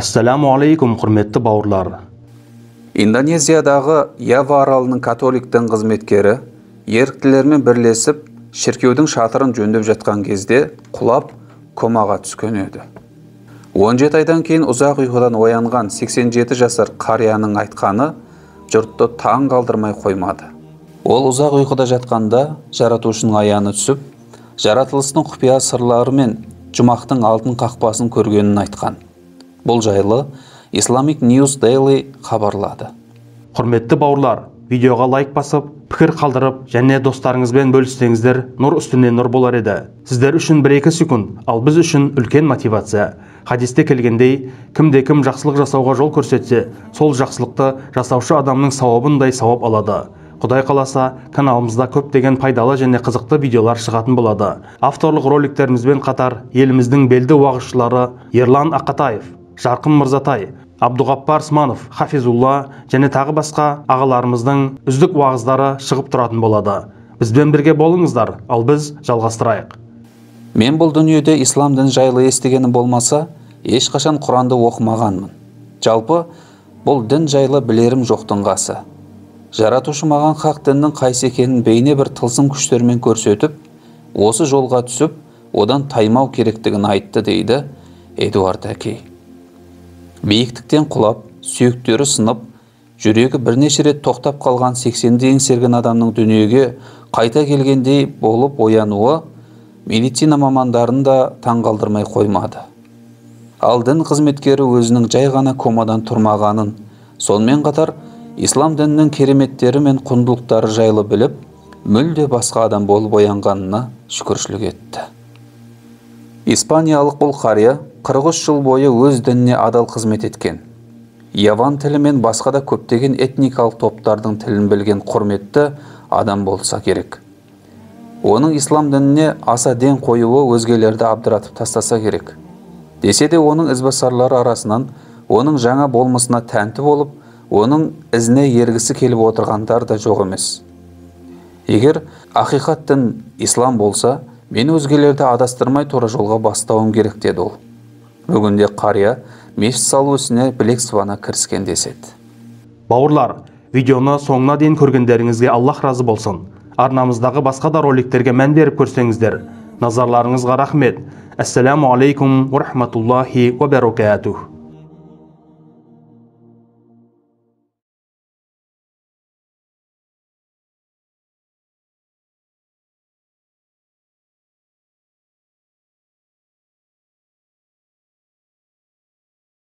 Ассаламу алейкум, құрметті бауырлар. Индонезиядағы Ява аралының католик дін қызметкері еріктілермен бірлесіп шіркеудің шатырын жөндеп жатқан кезде құлап комаға түскен еді. 17 айдан кейін ұзақ ұйқыдан оянған 87 жасар қарияның айтқаны жұртты таң қалдырмай қоймады. Ол ұзақ ұйқыда жатқанда жаратушының аяны түсіп, жаратылыстың құпия сырлары мен жұмақтың алтын қақпасын көргенін айтқан. Бұл жайлы Islamic News Daily хабарлады. Құрметті бауырлар, видеоға лайк басып, пікір қалдырып, және достарыңызбен бөліссеңіздер, нұр үстіне нұр болар еді. Сіздер үшін 1-2 секунд, ал біз үшін үлкен мотивация. Хадисте келгендей, кімде-кім жақсылық жасауға жол көрсетсе, сол жақсылықты жасаушы адамның сауабындай сауап алады. Құдай қаласа, каналымызда көптеген пайдалы және қызықты видеолар шығатын болады. Авторлық роликтерімізбен қатар, еліміздің белді уағызшылары Ерлан Ақатаев, Жарқын Мырзатай, Абдуғаппар Сманов, Хафизулла және тағы басқа ағаларымыздың үздік уағыздары шығып тұратын болады. Бізбен бірге болыңыздар, ал біз жалғастырайық. Мен бұл дүниеде ислам дін жайлы естігенім болмаса, ешқашан Құранды оқымағанмын. Жалпы, бұл дін жайлы білерім жоқтың қасы. Жаратушы маған хақ діннің қайсы екенін бейне бір тылсым күштермен көрсетіп, осы жолға түсіп, одан таймау керектігін айтты, дейді Эдуард Акей. Биіктіктен құлап, сүйектері сынып, жүрегі бірнеше рет тоқтап қалған 80-ді еңсерген адамның дүниеге қайта келгендей болып оянуы медицина мамандарын да таңғалдырмай қоймады. Ал дін қызметкері өзінің жай ғана комадан тұрмағанын, сонымен қатар ислам дінінің кереметтері мен құндылықтары жайлы біліп, мүлде басқа адам болып оянғанына шүкіршілік етті. Испаниялық бұл қария 43 жыл бойы өз дініне адал қызмет еткен. Яван тілі мен басқа да көптеген этникалық топтардың тілін білген құрметті адам болса керек. Оның ислам дініне аса ден қоюы өзгелерді абдыратып тастаса керек. Десе де оның ізбасарлары арасынан оның жаңа болмысына тәнті болып, оның ізіне ергісі келіп отырғандар да жоқ емес. Егер ақиқат дін ислам болса, мен өзгелерді адастырмай тура жолға бастауым керек, деді ол. Бүгінде қария мешіт салу ісіне білек сыбана кіріскен деседі. Бауырлар, видеоны соңына дейін көргендеріңізге Аллах разы болсын. Арнамыздағы басқа да роликтерге мән беріп көрсеңіздер, назарларыңызға рахмет. Ассаламу алейкум ва рахматуллахи ва баракатух.